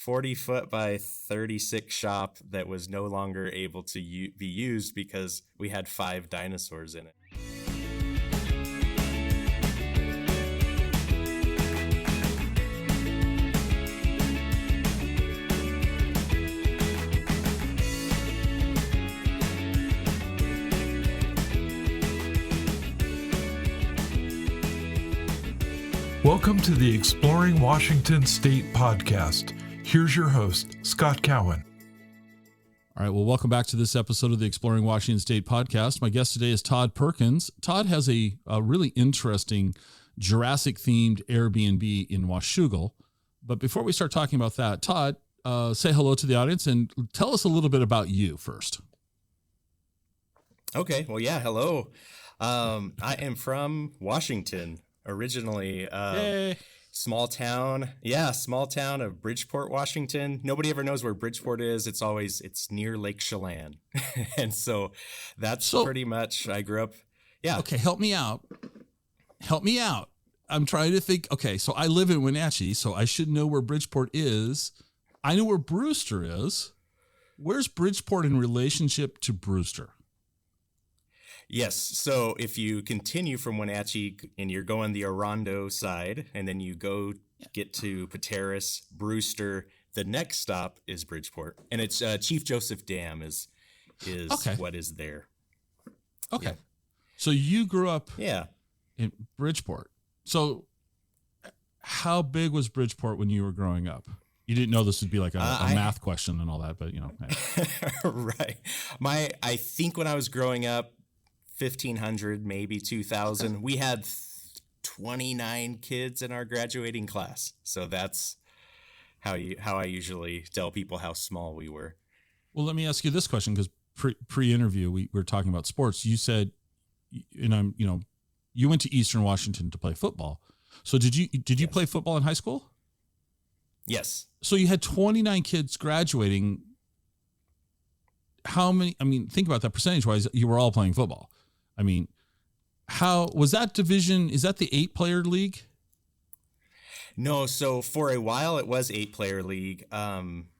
40-foot by 36 shop that was no longer able to be used because we had 5 dinosaurs in it. Welcome to the Exploring Washington State podcast. Here's your host, Scott Cowan. All right, well, welcome back to this episode of the Exploring Washington State podcast. My guest today is Todd Perkins. Todd has a really interesting Jurassic-themed Airbnb in Washougal. But before we start talking about that, Todd, say hello to the audience and tell us a little bit about you first. Okay, well, yeah, hello. I am from Washington. Originally, small town of Bridgeport, Washington. Nobody ever knows where Bridgeport is. It's near Lake Chelan. And so that's pretty much, I grew up. Yeah. Okay. Help me out. I'm trying to think. Okay. So I live in Wenatchee, so I should know where Bridgeport is. I know where Brewster is. Where's Bridgeport in relationship to Brewster? Yes. So if you continue from Wenatchee and you're going the Orondo side, and then you get to Pateros, Brewster, the next stop is Bridgeport, and it's Chief Joseph Dam is okay. What is there. Okay. Yeah. So you grew up in Bridgeport. So how big was Bridgeport when you were growing up? You didn't know this would be like a math question and all that, but you know. Hey. Right. I think when I was growing up, 1,500, maybe 2,000. We had 29 kids in our graduating class. So that's how I usually tell people how small we were. Well, let me ask you this question, because pre-interview we were talking about sports. You said, and you went to Eastern Washington to play football. So did you play football in high school? Yes. So you had 29 kids graduating. How many? I mean, think about that percentage-wise. You were all playing football. I mean, how was that division? Is that the 8-player league? No. So for a while it was 8-player league. 10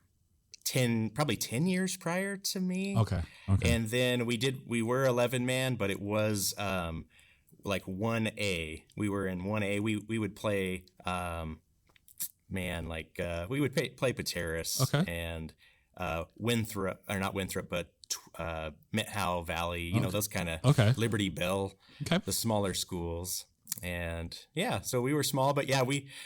years prior to me. Okay. And then we were 11-man, but it was like 1A. We were in 1A. We would play we would play Pateros. Okay. And Winthrop, or not Winthrop, but Methow Valley, those kind of Liberty Bell, the smaller schools. And yeah, so we were small, but yeah,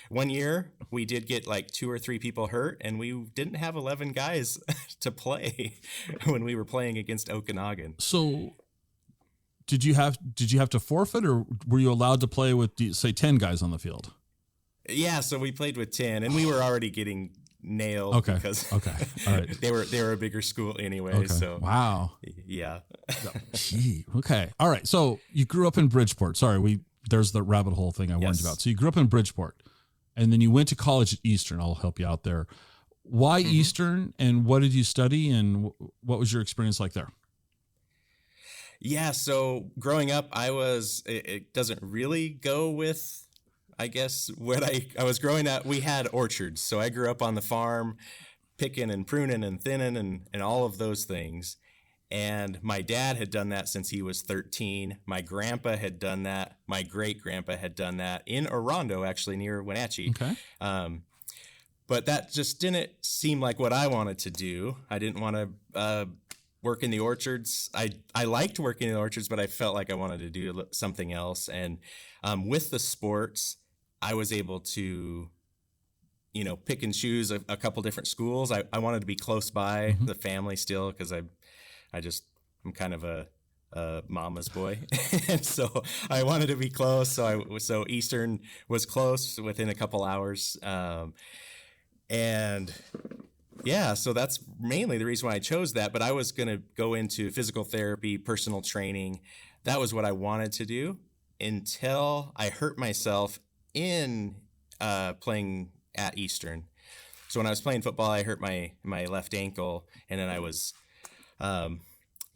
one year we did get like 2 or 3 people hurt, and we didn't have 11 guys to play when we were playing against Okanagan. So did you have to forfeit, or were you allowed to play with, say, 10 guys on the field? Yeah, so we played with 10, and we were already getting nailed because all right. they were a bigger school anyway. Okay. So wow. Yeah. Gee. Okay. All right. So you grew up in Bridgeport. Sorry, there's the rabbit hole thing I warned you about. So you grew up in Bridgeport, and then you went to college at Eastern. I'll help you out there. Why Eastern, and what did you study, and what was your experience like there? Yeah. So growing up, it doesn't really go with, I guess, when I was growing up, we had orchards. So I grew up on the farm, picking and pruning and thinning and all of those things. And my dad had done that since he was 13. My grandpa had done that. My great-grandpa had done that in Orondo, actually, near Wenatchee. Okay. But that just didn't seem like what I wanted to do. I didn't want to work in the orchards. I liked working in the orchards, but I felt like I wanted to do something else. And with the sports, I was able to, pick and choose a couple different schools. I wanted to be close by the family still, because I'm kind of a mama's boy. And so I wanted to be close. So Eastern was close, within a couple hours. And yeah, so that's mainly the reason why I chose that. But I was going to go into physical therapy, personal training. That was what I wanted to do until I hurt myself in playing at Eastern. So when I was playing football, I hurt my left ankle, and then I was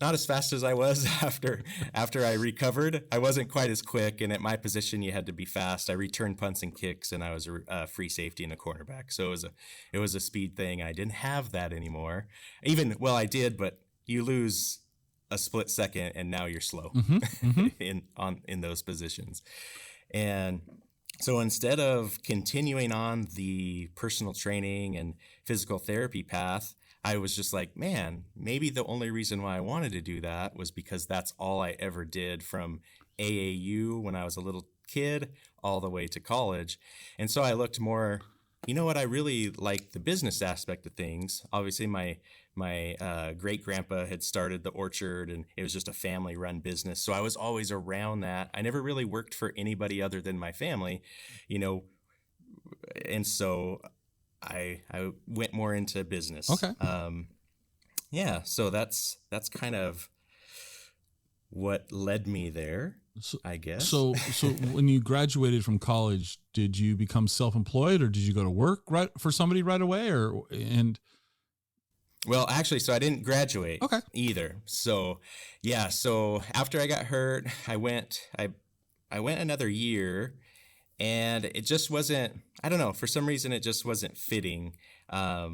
not as fast as I was after I recovered. I wasn't quite as quick, and at my position, you had to be fast. I returned punts and kicks, and I was a free safety and a cornerback. So it was a speed thing. I didn't have that anymore. I did, but you lose a split second, and now you're slow in those positions. And so instead of continuing on the personal training and physical therapy path, I was just like, man, maybe the only reason why I wanted to do that was because that's all I ever did from AAU when I was a little kid all the way to college. And so I looked more, I really like the business aspect of things. Obviously, my great grandpa had started the orchard, and it was just a family run business. So I was always around that. I never really worked for anybody other than my family, and so I went more into business. Okay. So that's kind of what led me there, I guess. So when you graduated from college, did you become self-employed, or did you go to work for somebody right away, Well, actually, so I didn't graduate either. So after I got hurt, I went another year. And it just wasn't, I don't know, for some reason it just wasn't fitting. I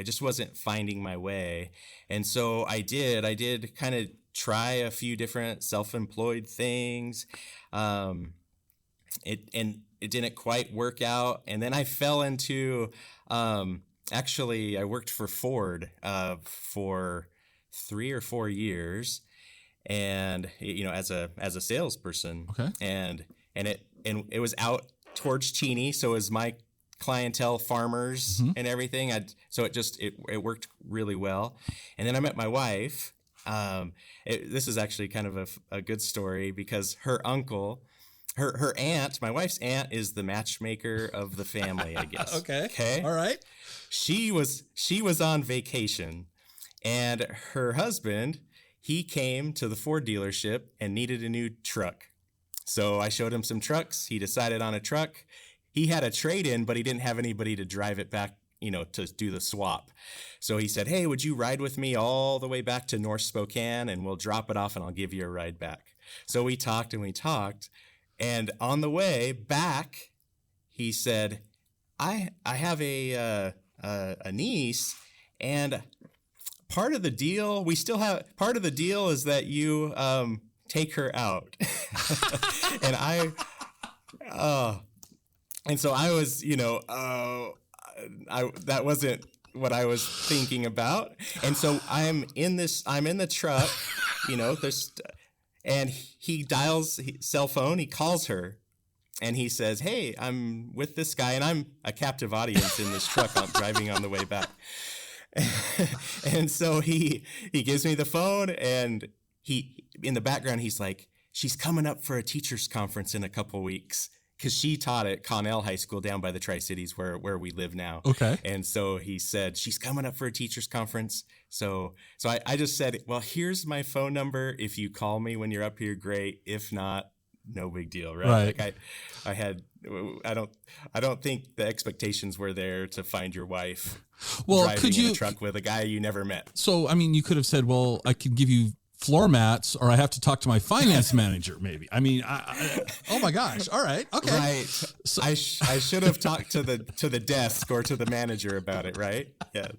just wasn't finding my way. And so I did kind of try a few different self-employed things. It didn't quite work out. And then I fell into, actually I worked for Ford for 3 or 4 years, and as a salesperson. Okay. And it was out towards Cheney, so it was my clientele, farmers and everything. So it worked really well. And then I met my wife. This is actually kind of a good story, because her uncle, her aunt, my wife's aunt, is the matchmaker of the family, I guess. Okay. All right. She was on vacation, and her husband, he came to the Ford dealership and needed a new truck. So I showed him some trucks. He decided on a truck. He had a trade-in, but he didn't have anybody to drive it back, to do the swap. So he said, hey, would you ride with me all the way back to North Spokane, and we'll drop it off and I'll give you a ride back. So we talked. And on the way back, he said, I have a niece, and part of the deal is that you take her out. And so I was, that wasn't what I was thinking about. And so I'm in the truck, and he dials his cell phone, he calls her, and he says, hey, I'm with this guy, and I'm a captive audience in this truck. I'm driving on the way back. And so he gives me the phone, and in the background, he's like, she's coming up for a teacher's conference in a couple weeks, because she taught at Connell High School down by the Tri-Cities where we live now. Okay. And so he said, she's coming up for a teacher's conference. So I just said, well, here's my phone number. If you call me when you're up here, great. If not, no big deal, right? Like I don't think the expectations were there to find your wife driving in a truck with a guy you never met. So, I mean, you could have said, well, I could give you floor mats, or I have to talk to my finance manager, maybe. I mean, oh my gosh. All right. Okay. Right. So, I should have talked to the desk or to the manager about it, right? Yeah.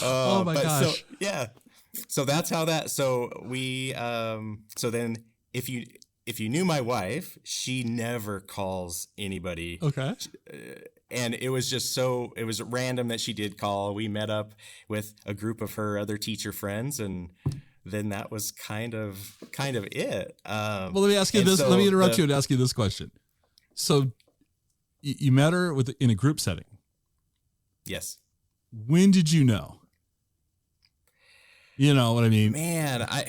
Oh my gosh. So that's how that. So we. So then, if you knew my wife, she never calls anybody. Okay. And it was just it was random that she did call. We met up with a group of her other teacher friends, and then that was kind of it. Well, let me ask you this. Let me interrupt you and ask you this question. So you met her in a group setting. Yes. When did you know? You know what I mean? Man, I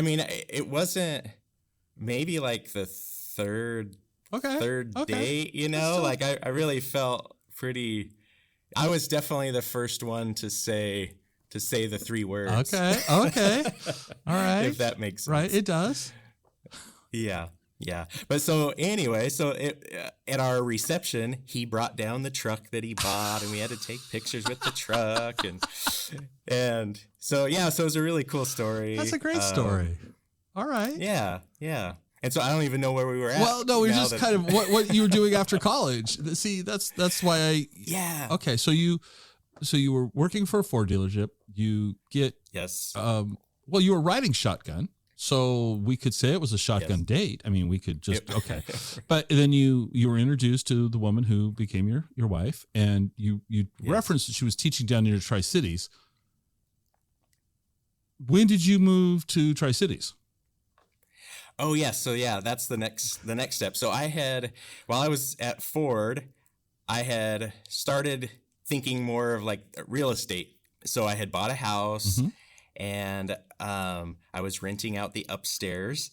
mean, it wasn't maybe like the third date, like I really felt pretty, I was definitely the first one to say the 3 words. Okay. All right. If that makes sense. Right. It does. Yeah. Yeah. But so anyway, at our reception, he brought down the truck that he bought, and we had to take pictures with the truck, and so yeah, so it was a really cool story. That's a great story. All right. Yeah, yeah. And so I don't even know where we were at. Well, no, we're just kind of what you were doing after college. See, that's why I. Yeah. Okay, so you were working for a Ford dealership. You get Yes. Well, you were riding shotgun, so we could say it was a shotgun date. I mean, we could just okay, but then you were introduced to the woman who became your wife, and you referenced that she was teaching down near Tri-Cities. When did you move to Tri-Cities? Oh yeah, so yeah, that's the next step. So while I was at Ford, I had started thinking more of like real estate. So I had bought a house, and I was renting out the upstairs,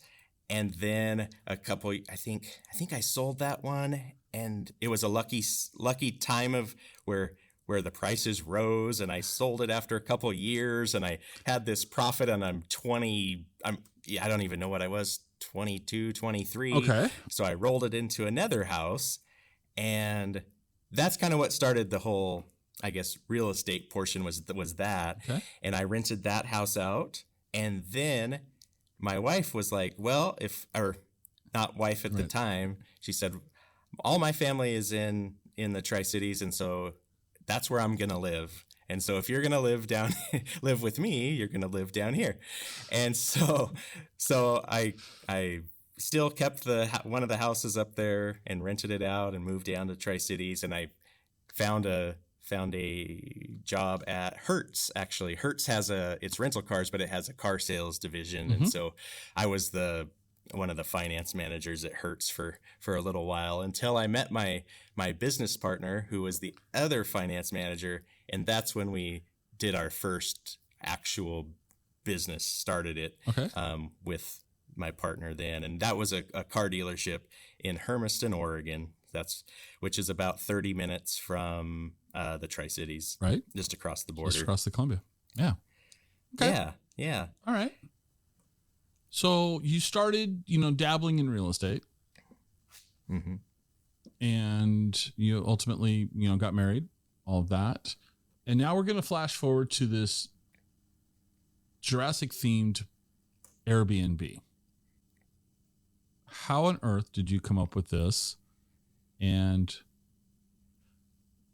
and then I think I sold that one, and it was a lucky time of where the prices rose, and I sold it after a couple of years, and I had this profit, and I don't even know what I was, 22, 23. Okay. So I rolled it into another house, and that's kind of what started the whole, I guess, real estate portion was that. Okay. And I rented that house out, and then my wife was like, well, not wife at the time, she said, all my family is in the Tri-Cities, and so that's where I'm going to live. And so if you're going to live with me, you're going to live down here. And so I still kept one of the houses up there and rented it out and moved down to Tri-Cities. And I found a job at Hertz. Actually, Hertz has it's rental cars, but it has a car sales division. And so I was one of the finance managers at Hertz for a little while until I met my business partner, who was the other finance manager. And that's when we did our first actual business, started it with my partner then. And that was a car dealership in Hermiston, Oregon. Which is about 30 minutes from the Tri-Cities. Right. Just across the border. Just across the Columbia. Yeah. Okay. Yeah. Yeah. All right. So you started, dabbling in real estate. Mm-hmm. And you ultimately, got married, all of that. And now we're going to flash forward to this Jurassic themed Airbnb. How on earth did you come up with this? And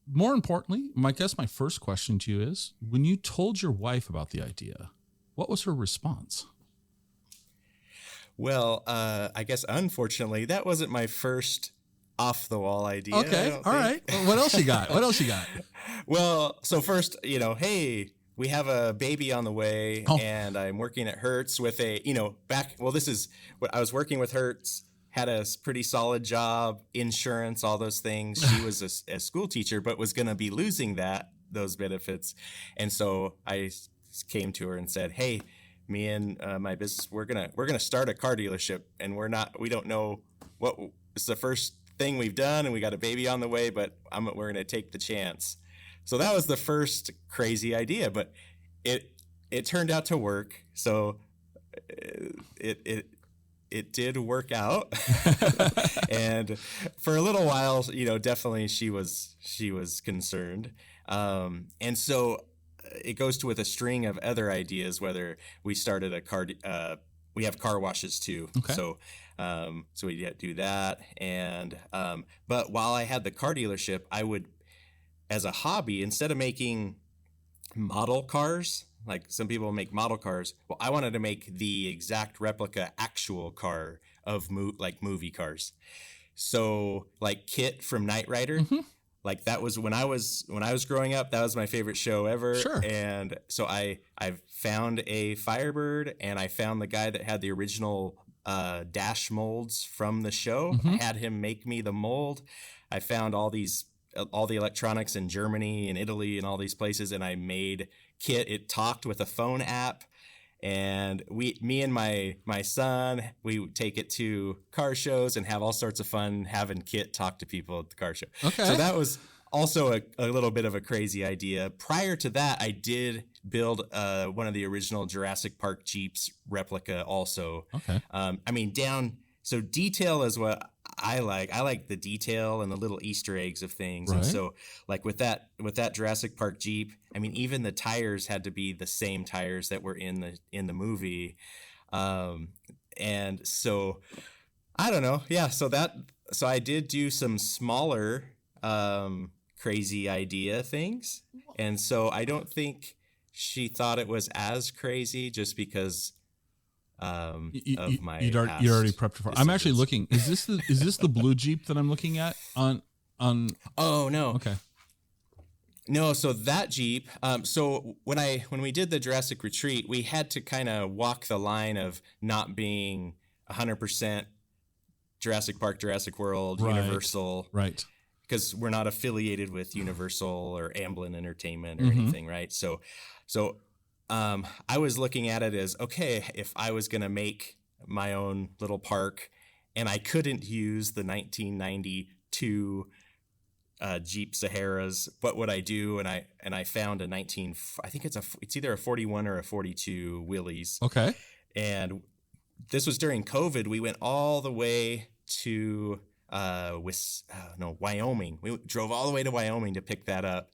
more importantly, I guess my first question to you is, when you told your wife about the idea, what was her response? Well, I guess unfortunately, that wasn't my first off-the-wall idea. Okay, all right. Well, what else you got? Well, so first, hey, we have a baby on the way, and I'm working at Hertz with this is what I was working with Hertz, had a pretty solid job, insurance, all those things. She was a school teacher, but was going to be losing those benefits. And so I came to her and said, hey, me and my business, we're gonna start a car dealership, and we don't know it's the first thing we've done, and we got a baby on the way, but we're gonna take the chance. So that was the first crazy idea, but it turned out to work. So it did work out. And for a little while, definitely she was concerned. And so it goes with a string of other ideas, whether we started we have car washes too. Okay. So we do that. And, but while I had the car dealership, I would, as a hobby, instead of making model cars, like some people make model cars, well, I wanted to make the exact replica actual car of movie cars. So like Kit from Knight Rider, like that was when I was growing up, that was my favorite show ever. Sure. And so I found a Firebird, and I found the guy that had the original dash molds from the show. I had him make me the mold. I found all the electronics in Germany and Italy and all these places, and I made Kit. It talked with a phone app, and me and my son, we would take it to car shows and have all sorts of fun having Kit talk to people at the car show. Okay. So that was also a little bit of a crazy idea. Prior to that, I did build one of the original Jurassic Park Jeeps replica also. Okay. so detail is what I like. I like the detail and the little Easter eggs of things. Right. And so like with that Jurassic Park Jeep, I mean, even the tires had to be the same tires that were in the movie. And so I don't know. Yeah. So I did do some smaller, crazy idea things. And so I don't think she thought it was as crazy just because of my you're already prepped for. I'm actually looking. Is this the blue Jeep that I'm looking at on? Oh no. Okay. No, so that Jeep. So when we did the Jurassic Retreat, we had to kind of walk the line of not being 100% Jurassic Park, Jurassic World, Right. Universal, Right. because we're not affiliated with Universal or Amblin Entertainment or anything, right? So I was looking at it as, okay, if I was going to make my own little park and I couldn't use the 1992 Jeep Saharas, what would I do? And I found I think it's either a 41 or a 42 Willys. Okay. And this was during COVID. We went all the way to Wyoming. We drove all the way to Wyoming to pick that up.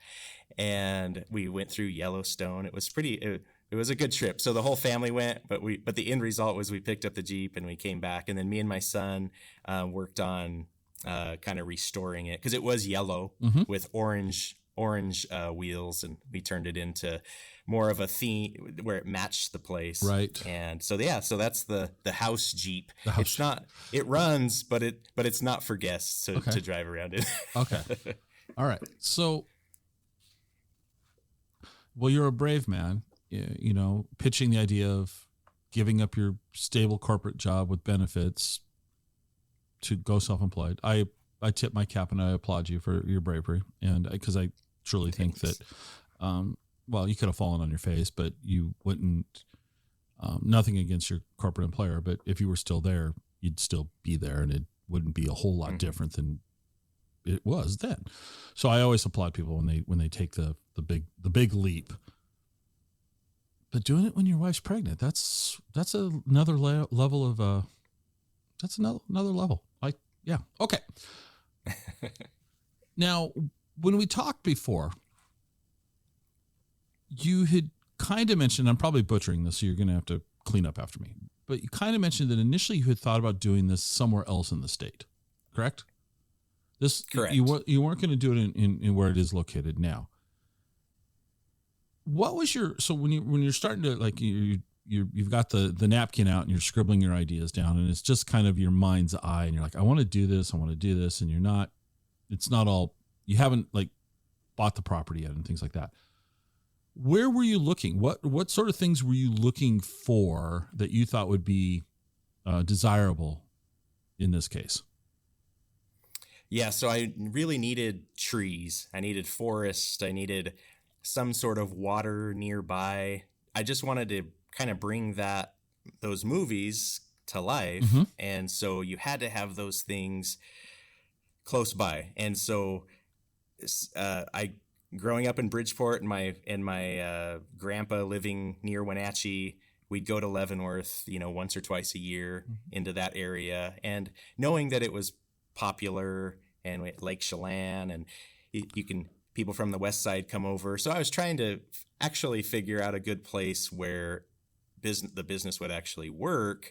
And we went through Yellowstone. It was it was a good trip. So the whole family went, but the end result was we picked up the Jeep and we came back. And then me and my son worked on kind of restoring it because it was yellow with orange wheels, and we turned it into more of a theme where it matched the place. Right. And so so that's the house Jeep. The house. It's not, it runs, but it's not for guests to drive around in. Okay. All right. So, well, you're a brave man, you know, pitching the idea of giving up your stable corporate job with benefits to go self-employed. I tip my cap and I applaud you for your bravery. And because I truly think that, well, you could have fallen on your face, but you wouldn't, nothing against your corporate employer, but if you were still there, you'd still be there and it wouldn't be a whole lot different than it was then. So I always applaud people when they take the big leap. But doing it when your wife's pregnant, that's another level of that's another level. Yeah. Okay. Now, when we talked before, you had kind of mentioned, I'm probably butchering this, so you're going to have to clean up after me, but you kind of mentioned that initially you had thought about doing this somewhere else in the state, correct? Correct. You weren't going to do it in where it is located now. What was so when you're starting to, like, you've got the napkin out and you're scribbling your ideas down and it's just kind of your mind's eye and you're like, I want to do this, and it's not all, you haven't like bought the property yet and things like that. Where were you looking? What sort of things were you looking for that you thought would be desirable in this case? Yeah, so I really needed trees. I needed forest. I needed some sort of water nearby. I just wanted to kind of bring those movies to life. And so you had to have those things close by. And so growing up in Bridgeport and my grandpa living near Wenatchee, we'd go to Leavenworth, once or twice a year into that area, and knowing that it was popular and Lake Chelan, and people from the west side come over. So I was trying to actually figure out a good place where the business would actually work,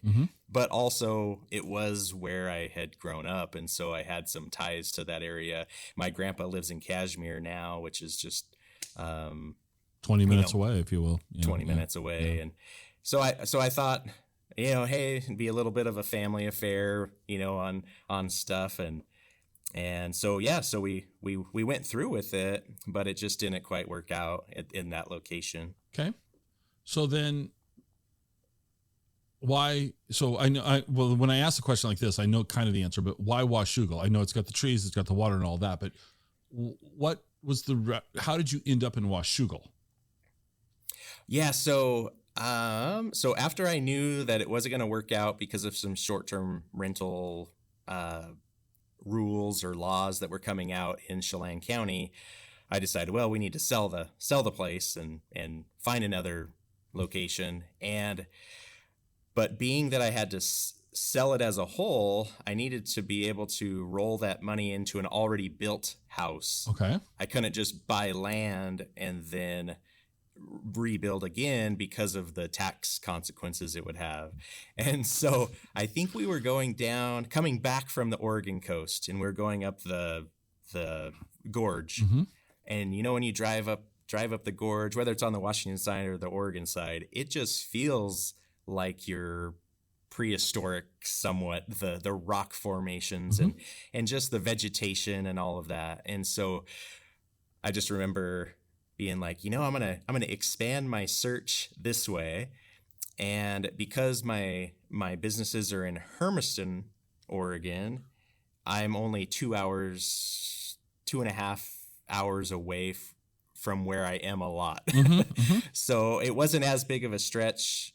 but also it was where I had grown up. And so I had some ties to that area. My grandpa lives in Kashmir now, which is just 20 minutes away, if you will. 20 minutes away. Yeah. And so I thought, hey, it'd be a little bit of a family affair, on stuff. And so, so we went through with it, but it just didn't quite work out in that location. Okay. So then why? So when I ask a question like this, I know kind of the answer, but why Washougal? I know it's got the trees, it's got the water and all that, but what was how did you end up in Washougal? Yeah. So after I knew that it wasn't going to work out because of some short-term rental, rules or laws that were coming out in Chelan County, I decided, well, we need to sell the place and find another location. But being that I had to sell it as a whole, I needed to be able to roll that money into an already built house. Okay. I couldn't just buy land and then rebuild again because of the tax consequences it would have. And so I think we were coming back from the Oregon coast, and we're going up the gorge. Mm-hmm. And when you drive up the gorge, whether it's on the Washington side or the Oregon side, it just feels like you're prehistoric somewhat, the rock formations Mm-hmm. and just the vegetation and all of that. And so I just remember being like, I'm gonna expand my search this way. And because my businesses are in Hermiston, Oregon, I'm only 2.5 hours away from where I am a lot. Mm-hmm. Mm-hmm. So it wasn't as big of a stretch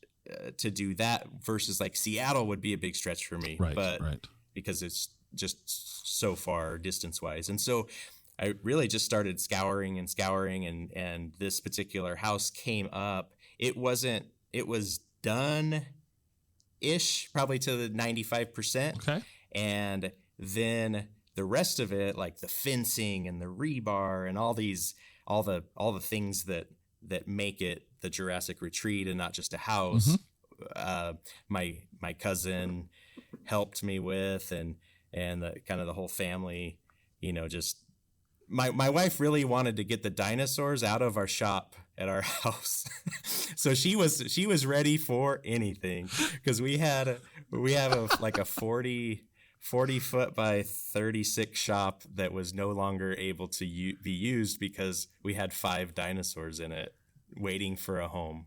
to do that versus like Seattle would be a big stretch for me. Right. But Right. because it's just so far distance wise. And so I really just started scouring and this particular house came up. It was done-ish, probably to the 95%. Okay. And then the rest of it, like the fencing and the rebar and all the things that make it the Jurassic Retreat and not just a house, my cousin helped me with, and the kind of the whole family, just my wife really wanted to get the dinosaurs out of our shop at our house. So she was ready for anything, because we have a 40 foot by 36 shop that was no longer able to be used because we had 5 dinosaurs in it waiting for a home.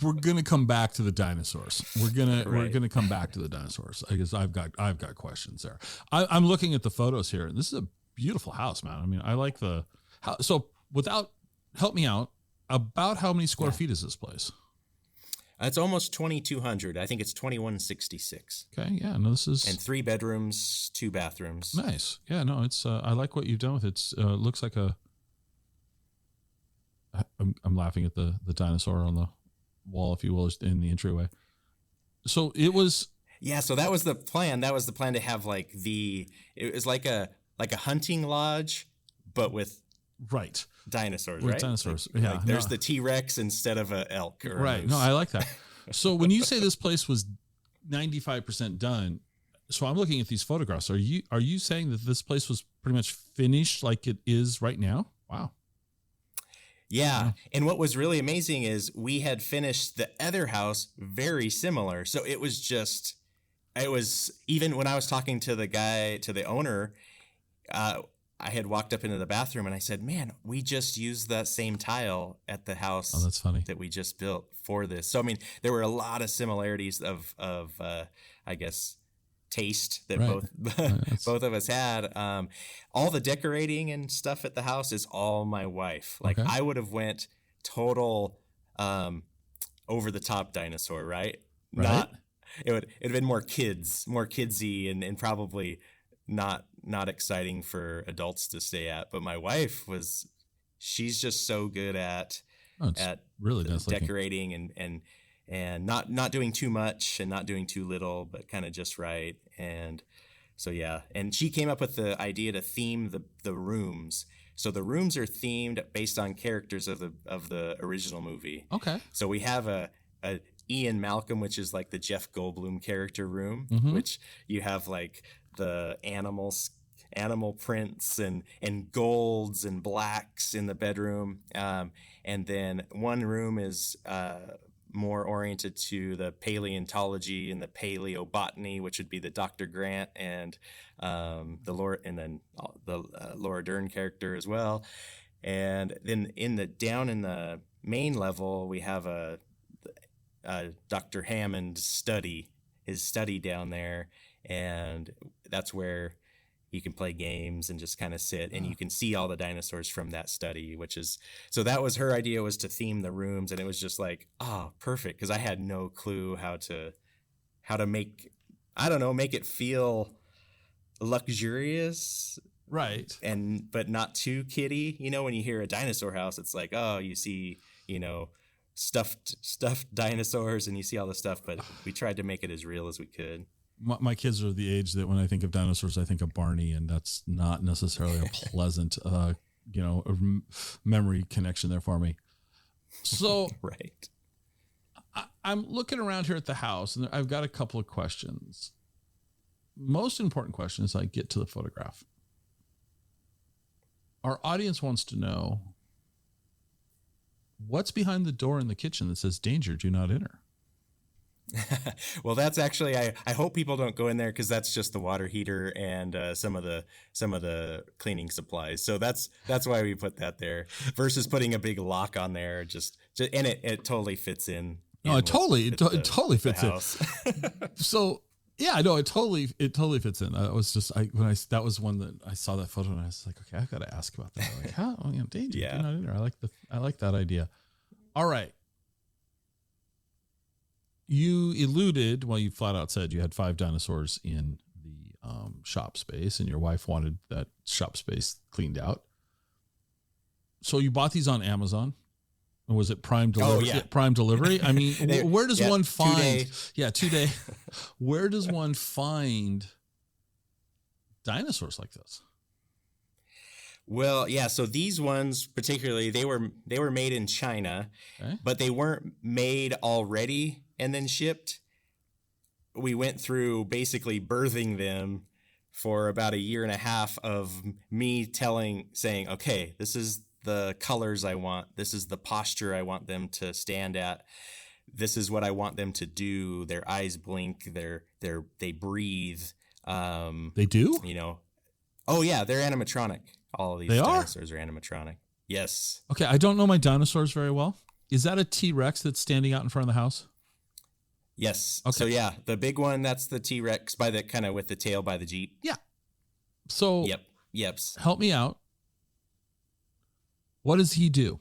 We're gonna come back to the dinosaurs. We're Right. gonna come back to the dinosaurs. I guess I've got questions there. I'm looking at the photos here. This is a beautiful house, man. I mean, I like the house. So help me out. About how many square feet is this place? It's almost 2,200. I think it's 2,166. Okay, yeah, no, this is And 3 bedrooms, 2 bathrooms. nice. Yeah, no, it's I like what you've done with it. It's looks like I'm laughing at the dinosaur on the wall, if you will, in the entryway. So it was Yeah, so that was the plan. That was the plan, to have it was like a hunting lodge, but with right. dinosaurs, With right? dinosaurs, Like, yeah. there's No. the T-Rex instead of a elk or a Right. moose. No, I like that. So when you say this place was 95% done, so I'm looking at these photographs. Are you saying that this place was pretty much finished like it is right now? Wow. Yeah. And what was really amazing is we had finished the other house very similar. So it was even when I was talking to the owner, I had walked up into the bathroom and I said, man, we just used that same tile at the house Oh, that's funny. that we just built for this. So, I mean, there were a lot of similarities of I guess, taste that Right. both of us had. All the decorating and stuff at the house is all my wife. Like, Okay. I would have went total over the top dinosaur, right? Right. It'd have been more kidsy and probably not exciting for adults to stay at. But my wife she's just so good at really nice looking. decorating and not doing too much and not doing too little, but kind of just right. And so, yeah. And she came up with the idea to theme the rooms. So the rooms are themed based on characters of the original movie. Okay. So we have a Ian Malcolm, which is like the Jeff Goldblum character room, Mhm. which you have like the animal prints and golds and blacks in the bedroom. And then one room is more oriented to the paleontology and the paleobotany, which would be the Dr. Grant and the Laura Dern character as well. And then down in the main level, we have a Dr. Hammond his study down there, and that's where you can play games and just kind of sit, and you can see all the dinosaurs from that study, so that was her idea, was to theme the rooms. And it was just like, perfect. Cause I had no clue how to make it feel luxurious. Right. But not too kiddie. When you hear a dinosaur house, it's like, you see, stuffed dinosaurs, and you see all the stuff, but we tried to make it as real as we could. My kids are the age that when I think of dinosaurs, I think of Barney, and that's not necessarily a pleasant, memory connection there for me. So Right. I'm looking around here at the house, and I've got a couple of questions. Most important question is I get to the photograph. Our audience wants to know what's behind the door in the kitchen that says "Danger, do not enter." Well, that's actually I hope people don't go in there, because that's just the water heater and some of the cleaning supplies. So that's why we put that there versus putting a big lock on there. Just and it totally fits in. No, it totally fits in. in. So yeah, no, it totally fits in. That was one that I saw that photo and I was like, okay, I got to ask about that. Like, how? Oh, danger. Yeah. Do not enter. I like that idea. All right. You alluded, well, you flat out said you had 5 dinosaurs in the shop space, and your wife wanted that shop space cleaned out. So you bought these on Amazon. Or was it Prime Delivery? Oh, yeah. Prime Delivery. I mean, where does one find? 2-day. Yeah, 2-day. Where does one find dinosaurs like this? Well, yeah. So these ones particularly, they were made in China, Okay. but they weren't made already and then shipped. We went through basically birthing them for about a year and a half of me saying, okay, this is the colors I want. This is the posture I want them to stand at. This is what I want them to do. Their eyes blink. They breathe. They do? Oh yeah, they're animatronic. All of these dinosaurs are animatronic. Yes. Okay, I don't know my dinosaurs very well. Is that a T-Rex that's standing out in front of the house? Yes. Okay. So yeah, the big one, that's the T-Rex by the kind of with the tail by the Jeep. Yeah. So Yep. help me out. What does he do?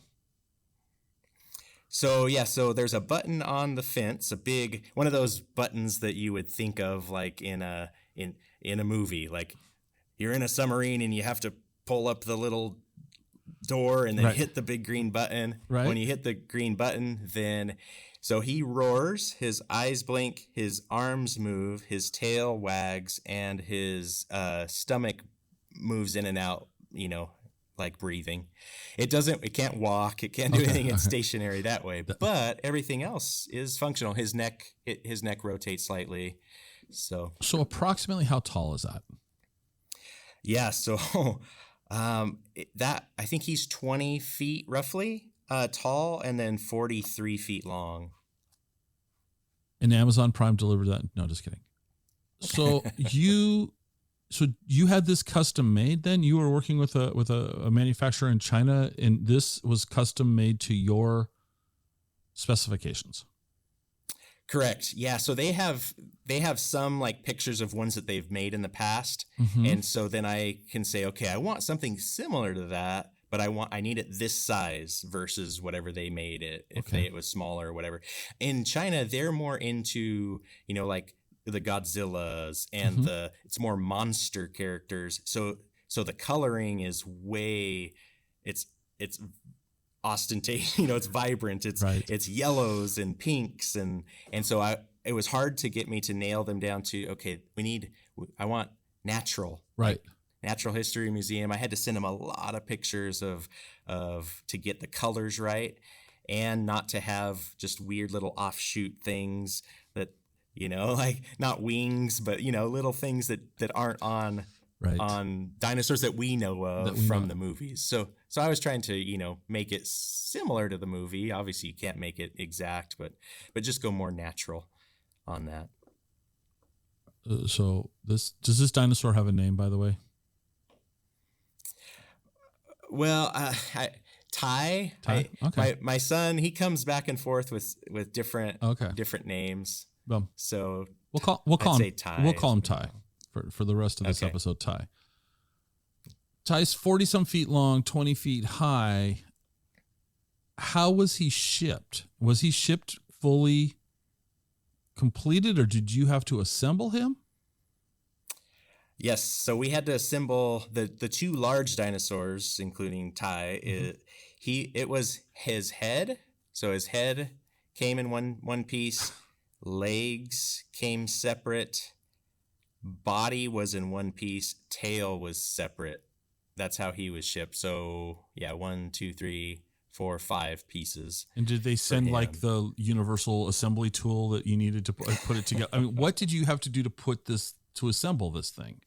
So there's a button on the fence, a big one of those buttons that you would think of like in a movie, like you're in a submarine and you have to pull up the little door and then hit the big green button. Right. When you hit the green button, then so he roars, his eyes blink, his arms move, his tail wags, and his stomach moves in and out, like breathing. It can't walk, it can't do anything. It's stationary that way, but everything else is functional. His neck rotates slightly. So approximately how tall is that? Yeah, so that I think he's 20 feet roughly tall, and then 43 feet long. And Amazon Prime delivered that? No, just kidding. So you had this custom made then? You were working with a manufacturer in China, and this was custom made to your specifications. Correct. Yeah. So they have some like pictures of ones that they've made in the past. Mm-hmm. And so then I can say, okay, I want something similar to that, but I need it this size versus whatever they made it. If it was smaller or whatever. In China, they're more into, like the Godzillas and it's more monster characters. So the coloring is it's ostentatious, it's vibrant, it's yellows and pinks, and so it was hard to get me to nail them down to, okay, I want natural, right? Natural History Museum. I had to send them a lot of pictures of to get the colors right, and not to have just weird little offshoot things that, like not wings, but little things that aren't on dinosaurs that we know of from the movies. So I was trying to, make it similar to the movie. Obviously you can't make it exact, but just go more natural on that. So does this dinosaur have a name, by the way? Well, Ty. Okay. My son, he comes back and forth with different names. So we'll call him Ty. We'll call him Ty for the rest of this episode. Ty's 40 some feet long, 20 feet high. How was he shipped? Was he shipped fully completed, or did you have to assemble him? Yes. So we had to assemble the 2 large dinosaurs, including Ty. It was his head So his head came in one piece, legs came separate, body was in one piece, tail was separate. That's how he was shipped. So yeah, 1, 2, 3, 4, 5 pieces. And did they send like the universal assembly tool that you needed to put it together? I mean, what did you have to do to assemble this thing?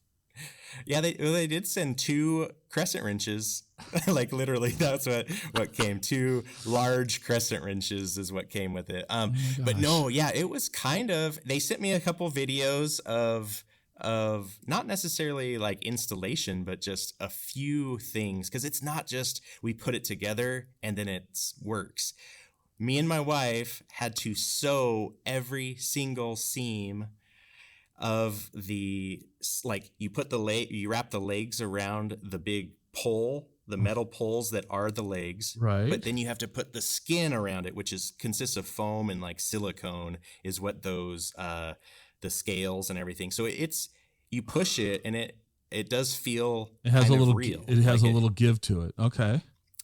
Yeah, they did send 2 crescent wrenches. Like literally, that's what came. 2 large crescent wrenches is what came with it. But no, yeah, it was kind of. They sent me a couple videos of not necessarily like installation, but just a few things, because it's not just we put it together and then it works. Me and my wife had to sew every single seam of the, like, you wrap the legs around the big pole, the metal poles that are the legs, right? But then you have to put the skin around it, which consists of foam and like silicone is what those the scales and everything. So you push it and it does feel it has kind a little real. It has a little give to it. Okay.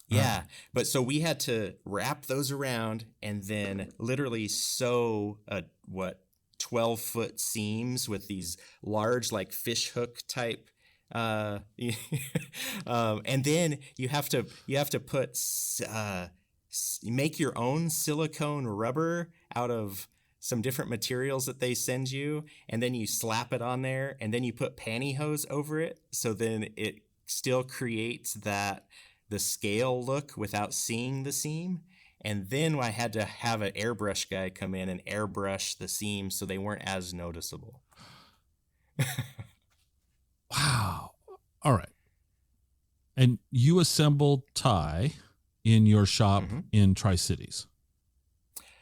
Yeah. But so we had to wrap those around and then literally sew 12-foot seams with these large like fish hook type and then you have to put make your own silicone rubber out of some different materials that they send you, and then you slap it on there, and then you put pantyhose over it, so then it still creates the scale look without seeing the seam. And then I had to have an airbrush guy come in and airbrush the seams so they weren't as noticeable. Wow. All right. And you assembled Ty in your shop in Tri-Cities.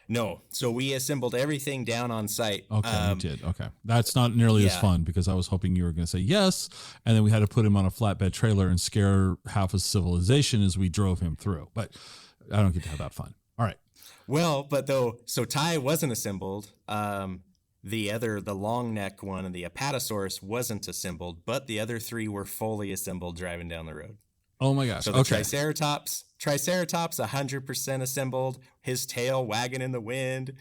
No. So we assembled everything down on site. Okay, you did. Okay. That's not nearly as fun, because I was hoping you were going to say yes, and then we had to put him on a flatbed trailer and scare half of civilization as we drove him through. But I don't get to have that fun. All right. Well, but so Ty wasn't assembled. The long neck one and the Apatosaurus wasn't assembled, but the other 3 were fully assembled driving down the road. Oh my gosh. So the Triceratops 100% assembled, his tail wagging in the wind,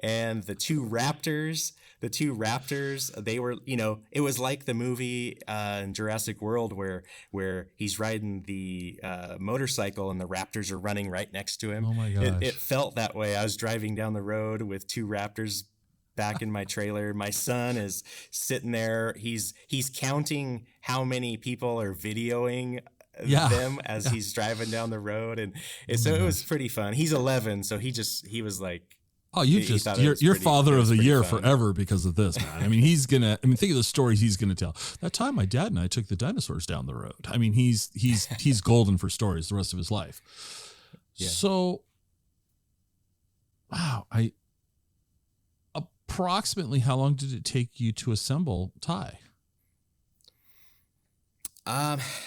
and the two raptors, they were, it was like the movie in Jurassic World where he's riding the motorcycle and the raptors are running right next to him. Oh my gosh. It felt that way. I was driving down the road with 2 raptors back in my trailer. My son is sitting there. He's counting how many people are videoing them as he's driving down the road, and so it was pretty fun. He's 11, so he was like, oh, you're father of the year forever because of this, man. I mean, think of the stories he's gonna tell. That time my dad and I took the dinosaurs down the road. I mean, he's golden for stories the rest of his life. Yeah. So, wow, approximately how long did it take you to assemble Ty?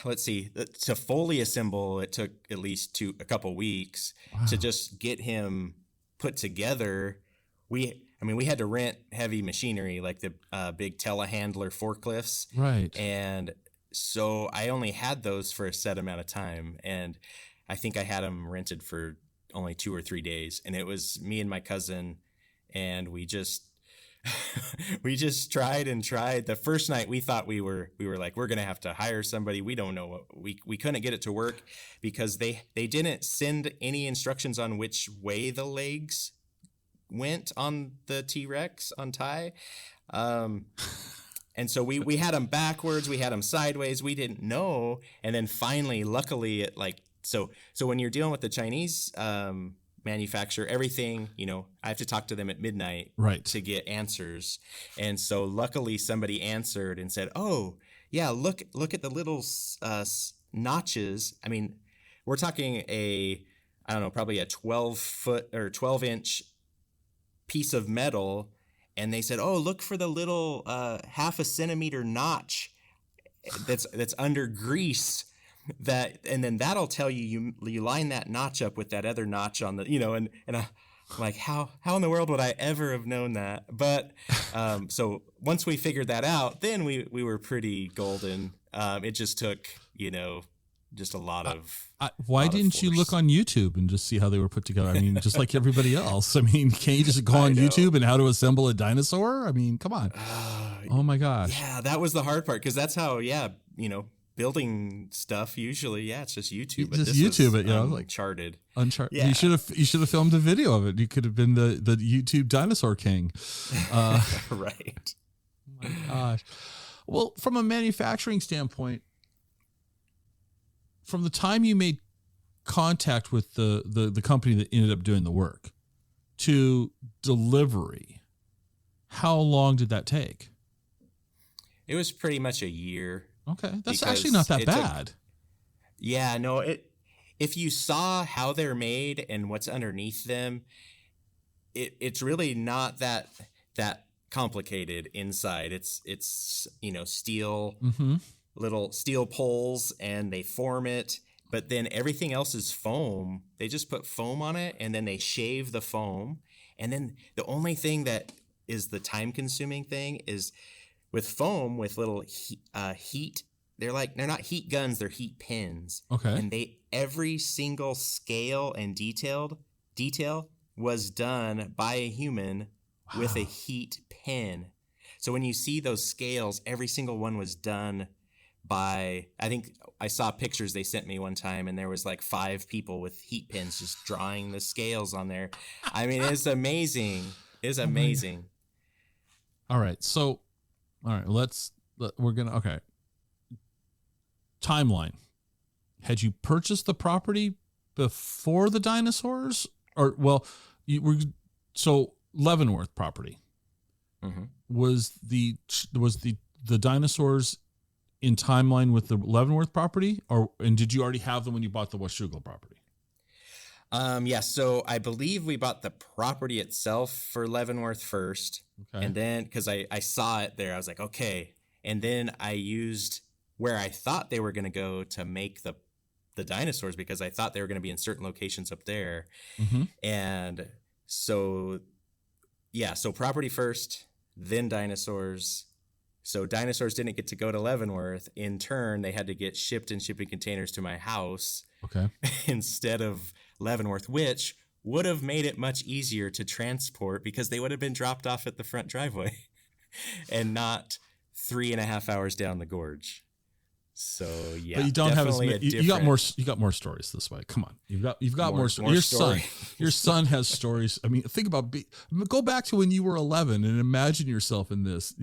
Let's see. To fully assemble, it took at least a couple weeks. Wow. To just get him put together. We had to rent heavy machinery like the big telehandler forklifts. Right. And so I only had those for a set amount of time. And I think I had them rented for only 2 or 3 days. And it was me and my cousin, and we just tried and tried. The first night we thought we were like, we're going to have to hire somebody. We don't know we couldn't get it to work because they didn't send any instructions on which way the legs went on the T-Rex on Ty. And so we had them backwards. We had them sideways. We didn't know. And then finally, luckily it so when you're dealing with the Chinese, manufacturer, everything, I have to talk to them at midnight to get answers. And so luckily somebody answered and said, oh yeah, look at the little notches. I mean, we're talking probably a 12-foot or 12-inch piece of metal. And they said, oh, look for the little half a centimeter notch that's under grease. And then that'll tell you line that notch up with that other notch on the, and I'm like, how in the world would I ever have known that? But so once we figured that out, then we were pretty golden. It just took, just a lot of. Why didn't you look on YouTube and just see how they were put together? I mean, just like everybody else. I mean, can't you just go on YouTube and how to assemble a dinosaur? I mean, come on. Oh my gosh. Yeah, that was the hard part because that's how. Yeah, building stuff usually. Yeah, it's just YouTube. But just YouTube it. Like Uncharted. Yeah. You should have filmed a video of it. You could have been the YouTube dinosaur king. Right. Oh my gosh. Well, from a manufacturing standpoint, from the time you made contact with the company that ended up doing the work to delivery, how long did that take? It was pretty much a year. Okay. That's actually not that bad. Yeah, no, if you saw how they're made and what's underneath them, it's really not that complicated inside. It's steel, little steel poles, and they form it, but then everything else is foam. They just put foam on it, and then they shave the foam. And then the only thing that is the time consuming thing is with foam, with little heat. They're not heat guns, they're heat pins. Okay. And every single scale and detail was done by a human with a heat pin. So when you see those scales, every single one was done by, I think I saw pictures they sent me one time, and there was like 5 people with heat pins just drawing the scales on there. I mean, it's amazing. It's amazing. All right. So, okay. Timeline. Had you purchased the property before the dinosaurs, or Leavenworth property was the dinosaurs in timeline with the Leavenworth property, and did you already have them when you bought the Washougal property? Yeah, so I believe we bought the property itself for Leavenworth first. Okay. And then, because I saw it there, I was like, okay. And then I used where I thought they were going to go to make the dinosaurs, because I thought they were going to be in certain locations up there. And so, yeah, so property first, then dinosaurs. So dinosaurs didn't get to go to Leavenworth. In turn, they had to get shipped in shipping containers to my house. Okay. Instead of Leavenworth, which would have made it much easier to transport because they would have been dropped off at the front driveway and not 3.5 hours down the gorge. So yeah, but you don't have as many. You got more stories this way. Come on, you've got more stories. Your son has stories. I mean, think about go back to when you were 11 and imagine yourself in this.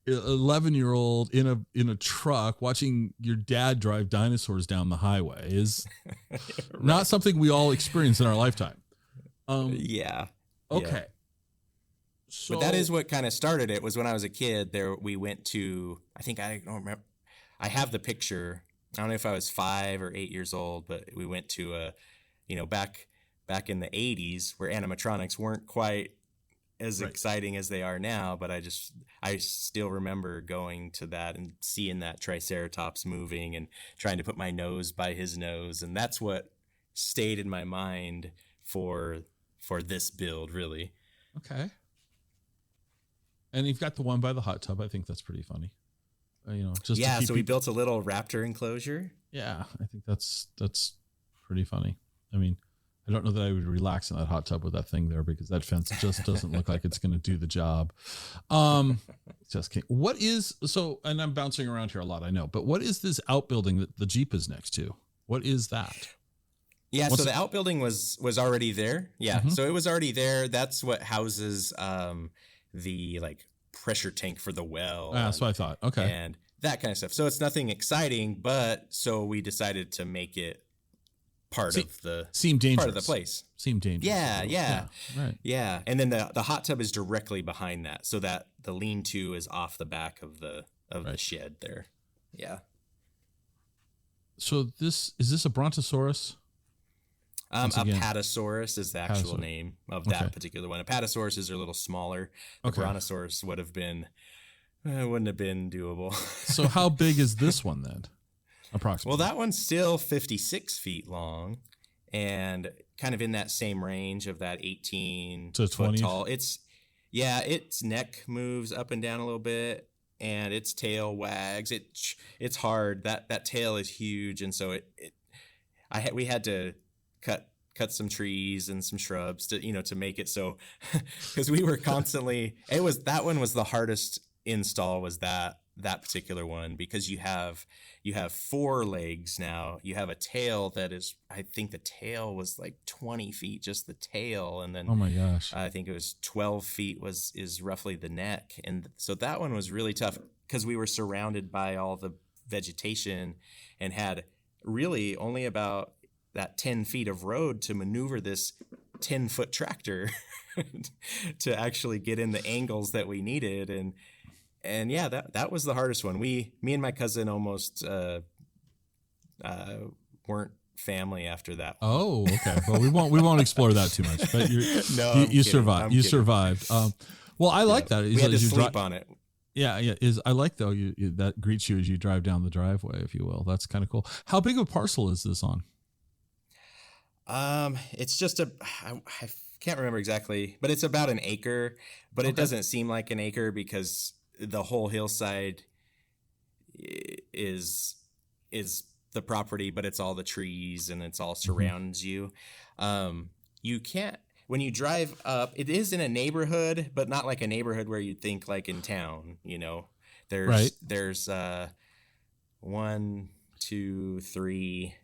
11-year-old in a truck watching your dad drive dinosaurs down the highway is right. Not something we all experience in our lifetime. Yeah. Okay. Yeah. So, but that is what kind of started it. Was when I was a kid. There, we went to. I don't remember. I have the picture. I don't know if I was 5 or 8 years old, but we went to back in the 80s where animatronics weren't quite as exciting as they are now. But I still remember going to that and seeing that Triceratops moving and trying to put my nose by his nose. And that's what stayed in my mind for this build, really. Okay. And you've got the one by the hot tub. I think that's pretty funny. So we built a little raptor enclosure. Yeah, I think that's pretty funny. I mean, I don't know that I would relax in that hot tub with that thing there because that fence just doesn't look like it's going to do the job. Just kidding. What is and I'm bouncing around here a lot, I know, but what is this outbuilding that the Jeep is next to? What is that? Yeah, so the outbuilding was already there. Yeah, so it was already there. That's what houses the pressure tank for the well. That's what I thought. Okay. And that kind of stuff. So it's nothing exciting, but so we decided to make it part of the place. Seemed dangerous. Yeah. Right. Yeah. And then the hot tub is directly behind that, so that the lean-to is off the back of the shed there. Yeah. So is this a Brontosaurus? Apatosaurus is the actual name of that particular one. Apatosaurus are a little smaller. The Brontosaurus wouldn't have been doable. So how big is this one then? Approximately. Well, that one's still 56 feet long and kind of in that same range of that 18 to 20 foot tall. Its neck moves up and down a little bit. and its tail wags. It's hard. That tail is huge, and so we had to cut some trees and some shrubs to make it so, because we were constantly, that one was the hardest install, was that particular one, because you have 4 legs now. You have a tail that is, I think the tail was like 20 feet, just the tail, and then oh my gosh, I think it was 12 feet is roughly the neck, and so that one was really tough because we were surrounded by all the vegetation and had really only about that 10 feet of road to maneuver this 10-foot tractor to actually get in the angles that we needed. And yeah, that was the hardest one. Me and my cousin almost weren't family after that. Oh, okay. Well, we won't explore that too much, but you survived. You survived. Well, I like that. We had to sleep on it. Yeah. I like though that greets you as you drive down the driveway, if you will. That's kind of cool. How big of a parcel is this on? It's just I can't remember exactly, but it's about an acre, but it doesn't seem like an acre because the whole hillside is the property, but it's all the trees and it's all surrounds you. You can't, when you drive up, it is in a neighborhood, but not like a neighborhood where you'd think like in town, there's 1, 2, 3,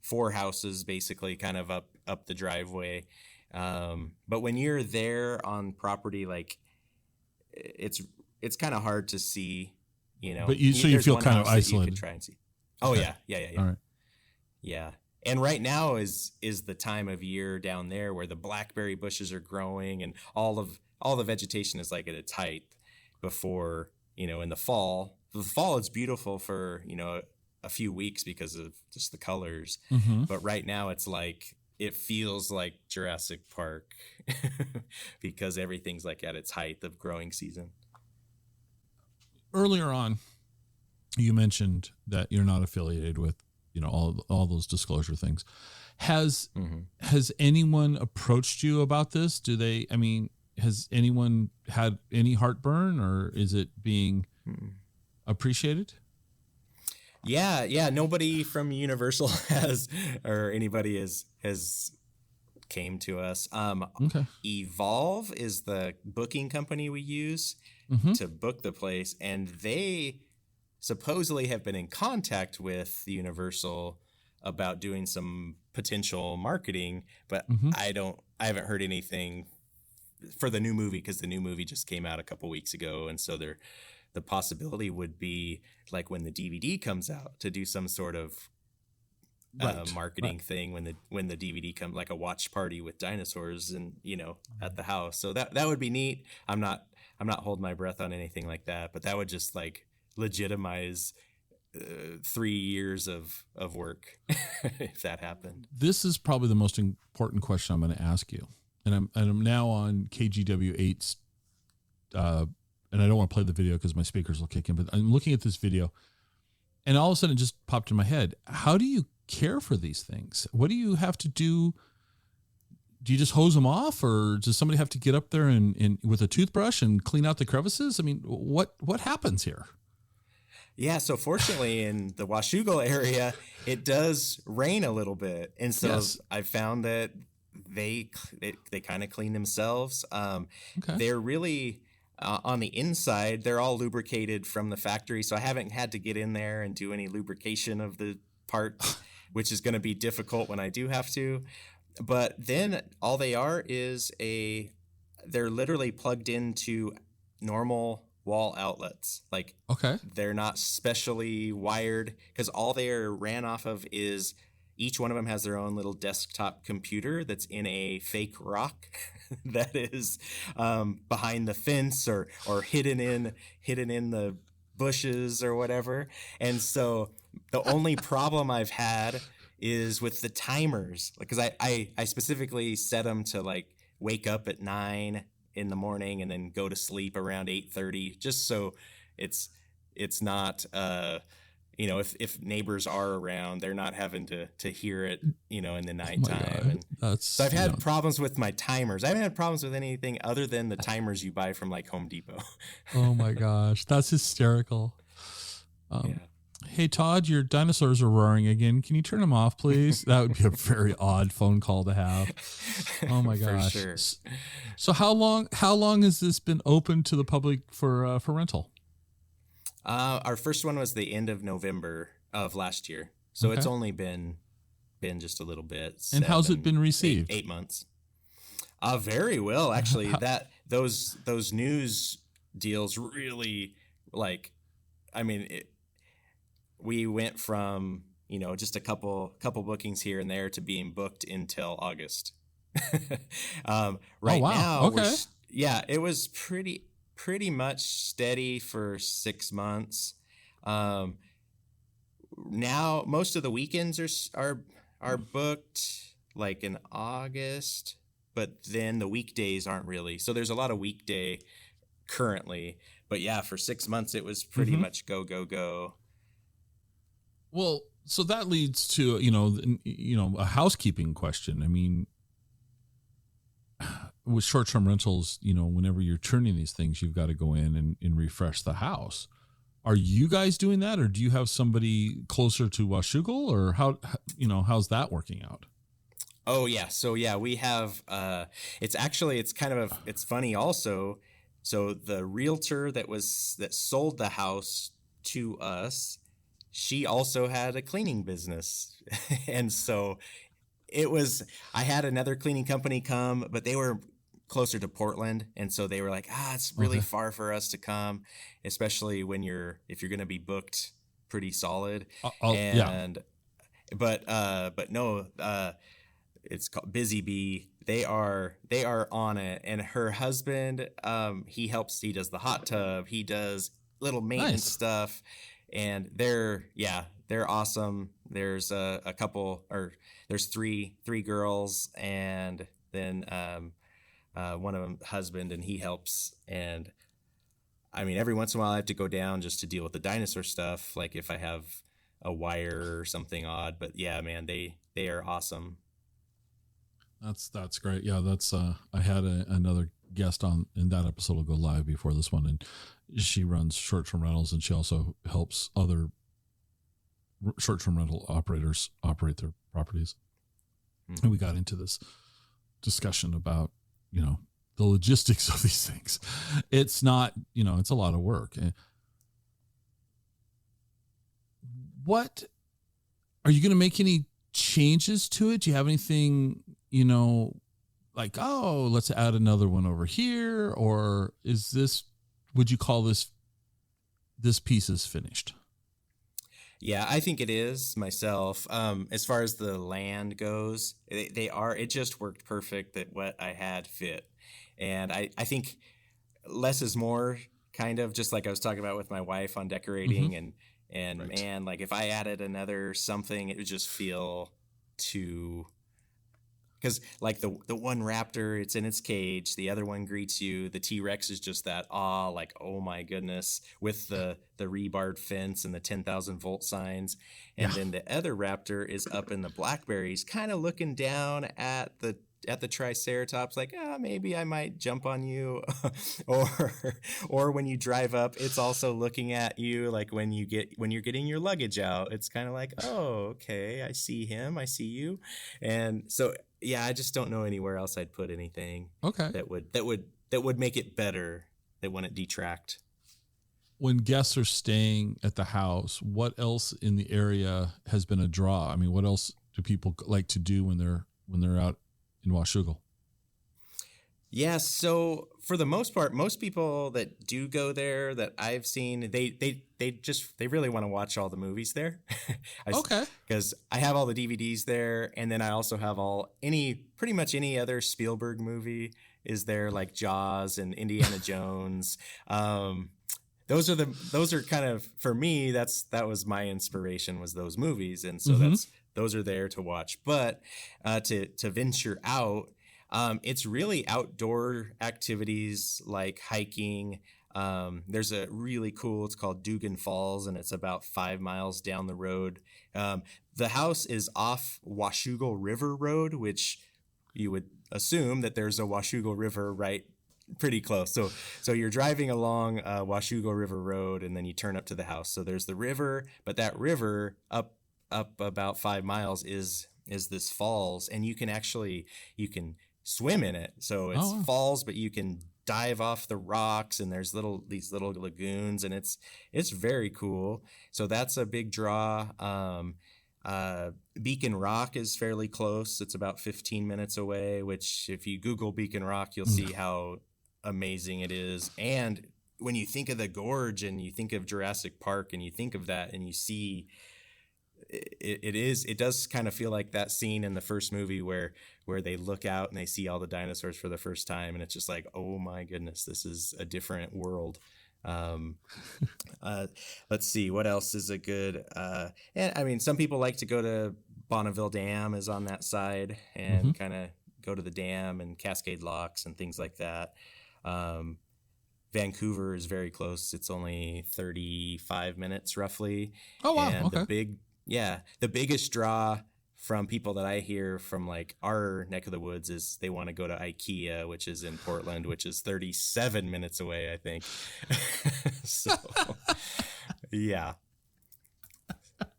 4 houses basically kind of up the driveway. But when you're there on property, like it's kind of hard to see, But you feel kind of isolated. You could try and see. Oh okay. Yeah. All right. Yeah. And right now is the time of year down there where the blackberry bushes are growing and all the vegetation is like at its height before, in the fall. The fall is beautiful for, a few weeks because of just the colors. Mm-hmm. But right now it's like, it feels like Jurassic Park because everything's like at its height of growing season. Earlier on, you mentioned that you're not affiliated with, all those disclosure things. Has anyone approached you about this? Has anyone had any heartburn, or is it being appreciatied? Yeah. Nobody from Universal anybody has came to us. Okay. Evolve is the booking company we use to book the place, and they supposedly have been in contact with Universal about doing some potential marketing, but I haven't heard anything for the new movie because the new movie just came out a couple weeks ago, and so the possibility would be like when the DVD comes out to do some sort of marketing thing when the DVD comes, like a watch party with dinosaurs and at the house. So that would be neat. I'm not holding my breath on anything like that, but that would just like legitimize 3 years of work if that happened. This is probably the most important question I'm going to ask you, and I'm now on KGW8's. And I don't want to play the video because my speakers will kick in, but I'm looking at this video and all of a sudden it just popped in my head. How do you care for these things? What do you have to do? Do you just hose them off, or does somebody have to get up there and with a toothbrush and clean out the crevices? I mean, what happens here? Yeah. So fortunately in the Washougal area, it does rain a little bit. And so yes. I found that they kind of clean themselves. Okay. They're really, on the inside, they're all lubricated from the factory, so I haven't had to get in there and do any lubrication of the parts, which is going to be difficult when I do have to. But then all they are is they're literally plugged into normal wall outlets. Like, okay, they're not specially wired, because all they're ran off of is each one of them has their own little desktop computer that's in a fake rock that is behind the fence or hidden in the bushes or whatever. And so the only problem I've had is with the timers, because I specifically set them to like wake up at 9 in the morning and then go to sleep around 8:30, just so it's not if neighbors are around, they're not having to hear it, in the Oh my nighttime. God. That's So I've had problems with my timers. I haven't had problems with anything other than the timers you buy from like Home Depot. oh my gosh, that's hysterical. Yeah. Hey Todd, your dinosaurs are roaring again. Can you turn them off, please? That would be a very odd phone call to have. Oh my gosh. For sure. So how long has this been open to the public for rental? Our first one was the end of November of last year. So Okay. it's only been just a little bit. And how's it been received? 8 months. Very well, actually. Those news deals really, like, I mean, we went from, just a couple bookings here and there to being booked until August. Right wow. now, Okay. it was pretty much steady for 6 months. Now most of the weekends are booked like in August, but then the weekdays aren't really. So there's a lot of weekday currently, but yeah, for 6 months it was pretty much go, go, go. Well, so that leads to, a housekeeping question. I mean, with short-term rentals, whenever you're turning these things, you've got to go in and refresh the house. Are you guys doing that, or do you have somebody closer to Washougal, or how's that working out? Oh yeah. So yeah, we have, it's funny also. So the realtor that sold the house to us, she also had a cleaning business. And so I had another cleaning company come, but they were closer to Portland. And so they were like, it's really far for us to come, especially if you're going to be booked pretty solid. But no, it's called Busy Bee. They are on it. And her husband, he does the hot tub. He does little maintenance stuff. And they're awesome. There's a couple, or there's three girls, and then one of them husband, and he helps. And I mean, every once in a while I have to go down just to deal with the dinosaur stuff, like if I have a wire or something odd. But yeah, man, they are awesome. That's great. Yeah, that's I had another guest on, and that episode will go live before this one, and she runs short-term rentals, and she also helps other short-term rental operators operate their properties. And we got into this discussion about, the logistics of these things. It's not, it's a lot of work. What are you going to make any changes to it? Do you have anything, like, let's add another one over here? Or would you call this piece is finished? Yeah, I think it is myself. As far as the land goes, it just worked perfect that what I had fit. And I think less is more, kind of, just like I was talking about with my wife on decorating. And right. Man, like if I added another something, it would just feel too... Because like the one raptor, it's in its cage. The other one greets you. The T-Rex is just that like, oh my goodness, with the rebarred fence and the 10,000 volt signs. And then the other raptor is up in the blackberries, kind of looking down at the Triceratops, like, maybe I might jump on you. or when you drive up, it's also looking at you, like when you're getting your luggage out. It's kind of like, oh, okay, I see him, I see you. And so yeah, I just don't know anywhere else I'd put anything that would make it better, that wouldn't detract. When guests are staying at the house, what else in the area has been a draw? I mean, what else do people like to do when they're out in Washougal? Yeah, so for the most part, most people that do go there that I've seen, they really want to watch all the movies there. Because I have all the DVDs there, and then I also have pretty much any other Spielberg movie is there, like Jaws and Indiana Jones. Those are kind of, for me, that was my inspiration, was those movies, and so those are there to watch. But to venture out, it's really outdoor activities like hiking, There's a really cool, it's called Dugan Falls, and it's about 5 miles down the road. The house is off Washougal River Road, which you would assume that there's a Washougal River right pretty close. So you're driving along Washougal River Road, and then you turn up to the house. So there's the river, but that river up about 5 miles is this falls, and you can swim in it. So it's falls, but you can dive off the rocks, and there's these little lagoons, and it's very cool. So that's a big draw. Beacon Rock is fairly close. It's about 15 minutes away, which if you Google Beacon Rock, you'll see how amazing it is. And when you think of the gorge and you think of Jurassic Park and you think of that and you see it does kind of feel like that scene in the first movie where they look out and they see all the dinosaurs for the first time, and it's just like, oh my goodness, this is a different world. Let's see, what else is a good and I mean, some people like to go to Bonneville Dam is on that side, and kind of go to the dam and Cascade Locks and things like that. Vancouver is very close. It's only 35 minutes roughly. Oh wow. And Okay. the biggest draw from people that I hear from like our neck of the woods is they want to go to IKEA, which is in Portland, which is 37 minutes away, I think. So, yeah.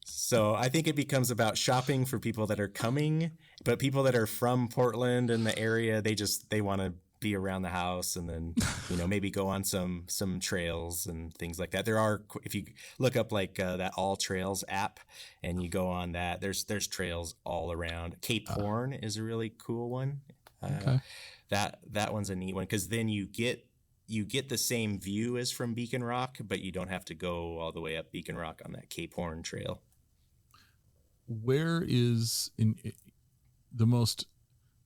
So I think it becomes about shopping for people that are coming, but people that are from Portland and the area, they want to be around the house, and then, maybe go on some trails and things like that. There are, if you look up like that All Trails app and you go on that, there's trails all around. Cape Horn is a really cool one. Okay. That one's a neat one, because then you get the same view as from Beacon Rock, but you don't have to go all the way up Beacon Rock on that Cape Horn trail. Where is the most,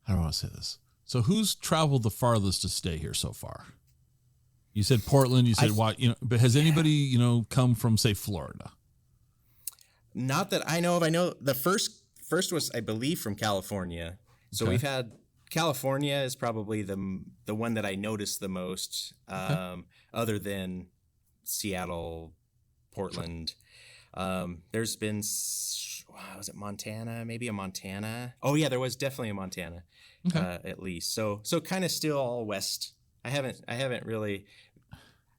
I don't want to say this. So who's traveled the farthest to stay here so far? You said Portland, you said but has anybody, come from, say, Florida? Not that I know of. I know the first was, I believe, from California. So we've had, California is probably the one that I noticed the most, other than Seattle, Portland. There's been, was it Montana? Maybe a Montana. Oh yeah, there was definitely a Montana, at least. So kind of still all west. I haven't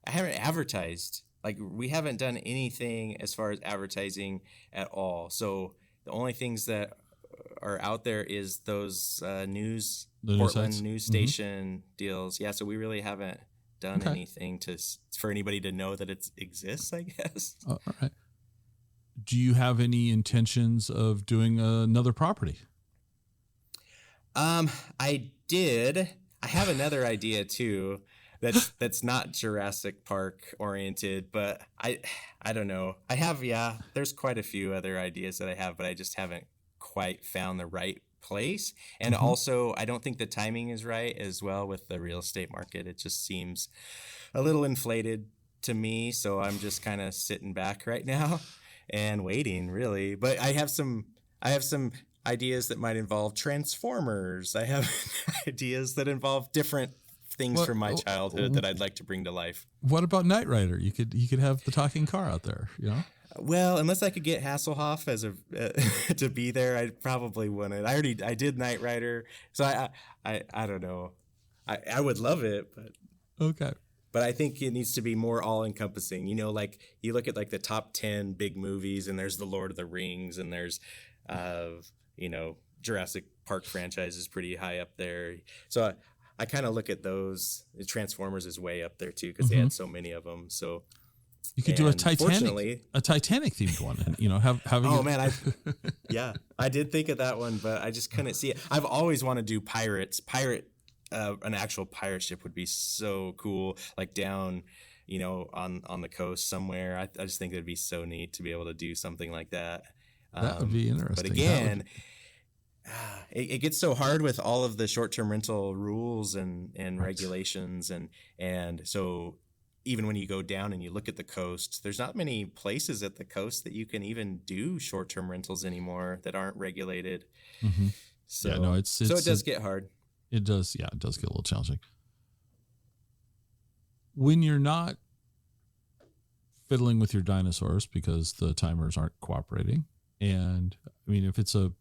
advertised. Like, we haven't done anything as far as advertising at all. So the only things that are out there is those Portland news station deals. Yeah, so we really haven't done anything for anybody to know that it exists, I guess. All right. Do you have any intentions of doing another property? I did. I have another idea too. That's not Jurassic Park oriented, but I don't know. I have, there's quite a few other ideas that I have, but I just haven't quite found the right place. And also, I don't think the timing is right as well with the real estate market. It just seems a little inflated to me. So I'm just kind of sitting back right now and waiting, really. But I have some ideas that might involve Transformers. I have ideas that involve different things from my childhood that I'd like to bring to life. What about Knight Rider? You could have the talking car out there, Well, unless I could get Hasselhoff as to be there, I probably wouldn't. I did Knight Rider, so I don't know. I would love it, but okay. But I think it needs to be more all-encompassing. Like you look at like the top 10 big movies, and there's the Lord of the Rings, and there's, Jurassic Park franchise is pretty high up there. So I kind of look at those. Transformers is way up there too, because they had so many of them. So you could do a Titanic themed one. I did think of that one, but I just couldn't see it. I've always wanted to do an actual pirate ship would be so cool, like down, on the coast somewhere. I just think it'd be so neat to be able to do something like that. That would be interesting. But again, it gets so hard with all of the short-term rental rules and regulations, and so even when you go down and you look at the coast, there's not many places at the coast that you can even do short-term rentals anymore that aren't regulated. So it does get hard. It does. Yeah, it does get a little challenging. when you're not fiddling with your dinosaurs because the timers aren't cooperating, and I mean, if you're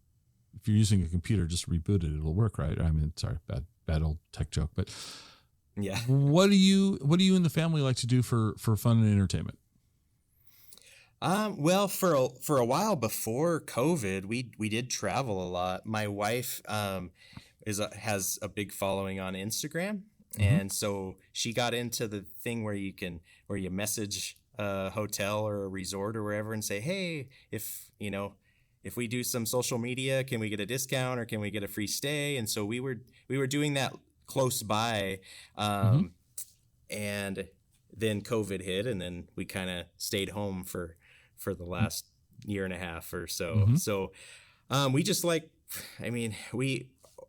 using a computer, just reboot it, it'll work, right? I mean, sorry, bad old tech joke, but yeah. What do you and the family like to do for fun and entertainment? Well, for a while before COVID, we did travel a lot. My wife has a big following on Instagram, and so she got into the thing where you message a hotel or a resort or wherever and say, hey, if we do some social media, can we get a discount or can we get a free stay? And so we were doing that close by, and then COVID hit, and then we kind of stayed home for the last year and a half or so. So we just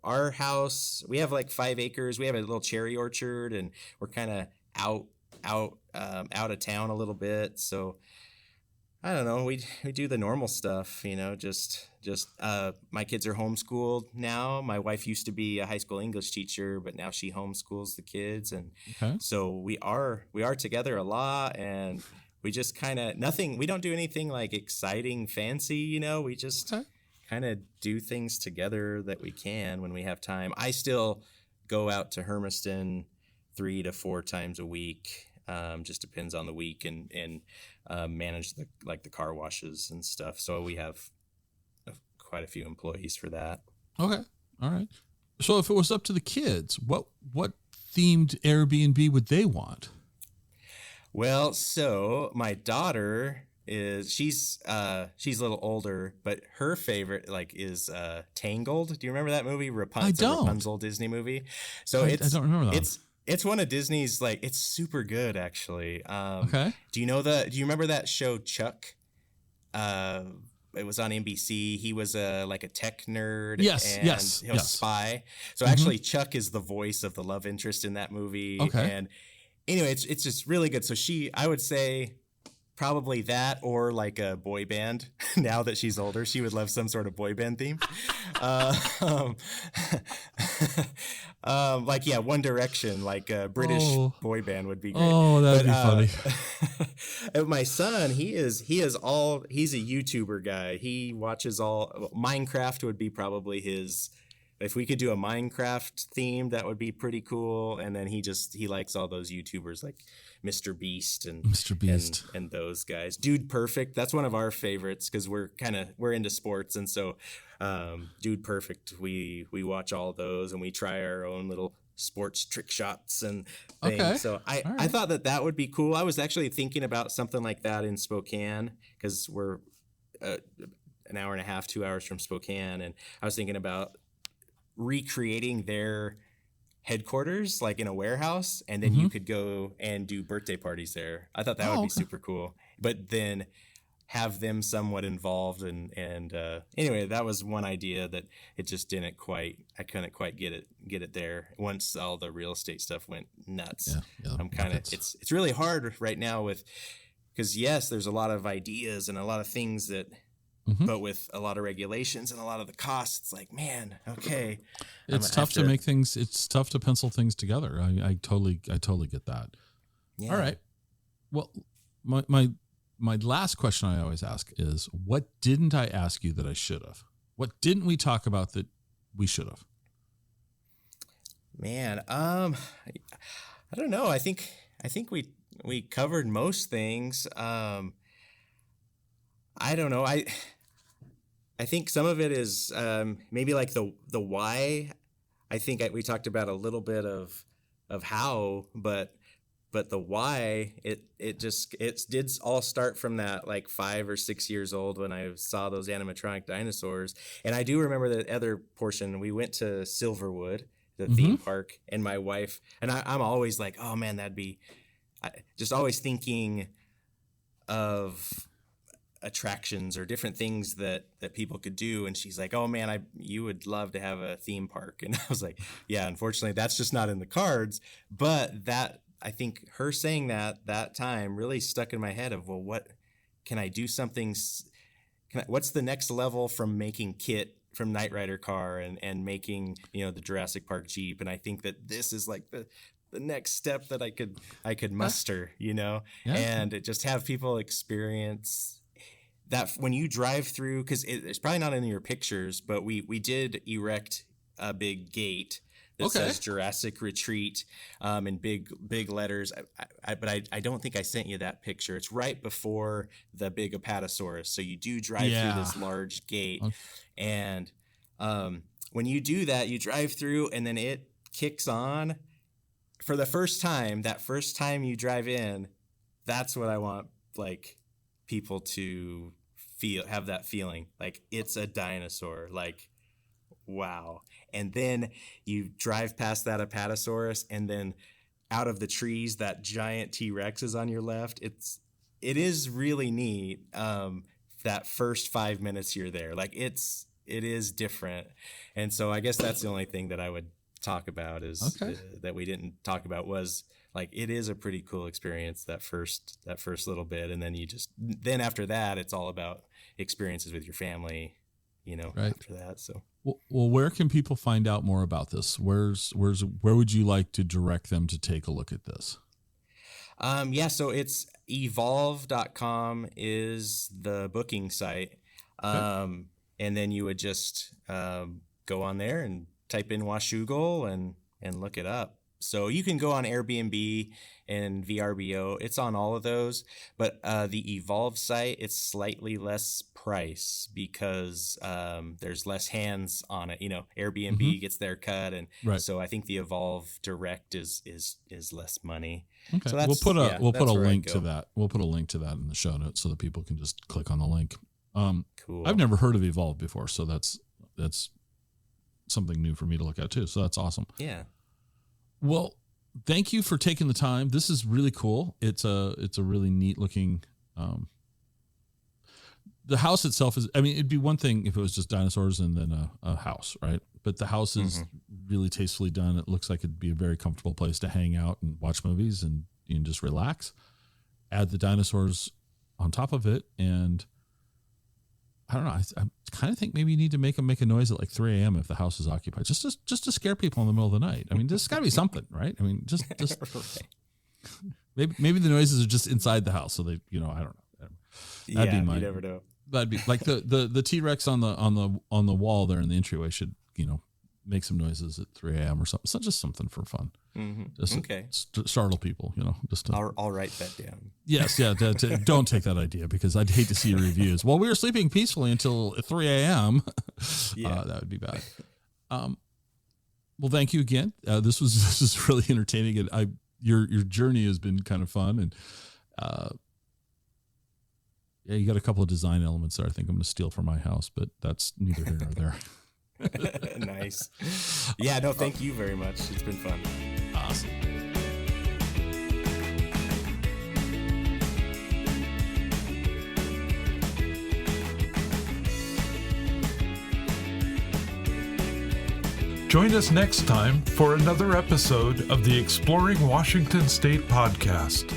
our house, we have like 5 acres. We have a little cherry orchard, and we're kind of out of town a little bit. So I don't know. We do the normal stuff, just my kids are homeschooled now. My wife used to be a high school English teacher, but now she homeschools the kids. And so we are together a lot, and we just kind of we don't do anything like exciting, fancy, we just kind of do things together that we can when we have time. I still go out to Hermiston 3 to 4 times a week. Just depends on the week, and manage the car washes and stuff. So we have quite a few employees for that. Okay. All right. So if it was up to the kids, what themed Airbnb would they want? Well, so my daughter she's a little older, but her favorite is Tangled. Do you remember that movie? I don't. Rapunzel Disney movie. So I don't remember that. It's one of Disney's, it's super good, actually. Okay. Do you remember that show Chuck? It was on NBC. He was a tech nerd. Yes. He was a spy. So actually Chuck is the voice of the love interest in that movie. Okay. And anyway, it's just really good. So I would say probably that, or like a boy band. Now that she's older, she would love some sort of boy band theme. One Direction, like a British boy band would be great. Oh, that'd be funny. My son, he's a YouTuber guy. He watches Minecraft would be probably his. If we could do a Minecraft theme, that would be pretty cool. And then he likes all those YouTubers like Mr. Beast and those guys. Dude Perfect, that's one of our favorites because we're into sports, and so Dude Perfect, we watch all those and we try our own little sports trick shots and things. Okay. So I thought that would be cool. I was actually thinking about something like that in Spokane because we're an hour and a half, 2 hours from Spokane, and I was thinking about recreating their headquarters like in a warehouse, and then you could go and do birthday parties there. I thought that would be super cool, but then have them somewhat involved, and anyway, that was one idea that it just I couldn't quite get it there once all the real estate stuff went nuts. I'm kind of it's really hard right now because yes, there's a lot of ideas and a lot of things that but with a lot of regulations and a lot of the costs, it's like, man, okay. It's tough to make things. It's tough to pencil things together. I totally get that. Yeah. All right. Well, my last question I always ask is, what didn't I ask you that I should have? What didn't we talk about that we should have? Man, I don't know. I think we covered most things. I don't know. I think some of it is maybe like the why. I think we talked about a little bit of how, but the why, it did all start from that like 5 or 6 years old when I saw those animatronic dinosaurs. And I do remember the other portion. We went to Silverwood, the theme park, and my wife and I'm always like, oh man, that'd be just always thinking of attractions or different things that people could do, and she's like, oh man, you would love to have a theme park. And I was like, yeah, unfortunately that's just not in the cards. But that, I think her saying that time really stuck in my head of, well, what can I do something, what's the next level from making Kit from Knight Rider car and making the Jurassic Park Jeep. And I think that this is like the next step that I could muster, you know, Yeah. and just have people experience that when you drive through, because it's probably not in your pictures, but we did erect a big gate that says Jurassic Retreat in big letters. But I don't think I sent you that picture. It's right before the big Apatosaurus. So you do drive through this large gate. Okay. And when you do that, you drive through and then it kicks on. For the first time, that first time you drive in, that's what I want, like, people to have that feeling. Like, it's a dinosaur. Like, wow. And then you drive past that Apatosaurus, and then out of the trees, that giant T-Rex is on your left. It is really neat. That first 5 minutes you're there, like, it is different. And so I guess that's the only thing that I would talk about is that we didn't talk about was, like, it is a pretty cool experience that first little bit, and then after that it's all about experiences with your family, you know, after that. So well, where can people find out more about this? Where would you like to direct them to take a look at this? So it's evolve.com is the booking site. And then you would just go on there and type in Washougal and look it up. So you can go on Airbnb and VRBO. It's on all of those. But the Evolve site, it's slightly less price because there's less hands on it. You know, Airbnb gets their cut. And so I think the Evolve Direct is less money. Okay. So we'll put a link to that. We'll put a link to that in the show notes so that people can just click on the link. Cool. I've never heard of Evolve before, so that's something new for me to look at too. So that's awesome. Yeah. Well, thank you for taking the time. This is really cool. It's a really neat looking. The house itself is, I mean, it'd be one thing if it was just dinosaurs and then a house, right? But the house is really tastefully done. It looks like it'd be a very comfortable place to hang out and watch movies and you can just relax. Add the dinosaurs on top of it, and I don't know. I kind of think maybe you need to make them make a noise at like 3 a.m. if the house is occupied, just to scare people in the middle of the night. I mean, there's got to be something, right? I mean, just maybe the noises are just inside the house, so they, you know, I don't know. That'd be you never know. That'd be like the T-Rex on the wall there in the entryway should, you know, make some noises at 3 a.m. or something. So just something for fun. Just startle people, you know. I'll write that down. Yes, yeah. Don't take that idea because I'd hate to see your reviews. Well, we were sleeping peacefully until 3 a.m. That would be bad. Well, thank you again. This was really entertaining, and your journey has been kind of fun, and you got a couple of design elements there. I think I'm going to steal from my house, but that's neither here nor there. Nice. Yeah, no, thank you very much. It's been fun. Awesome. Join us next time for another episode of the Exploring Washington State podcast.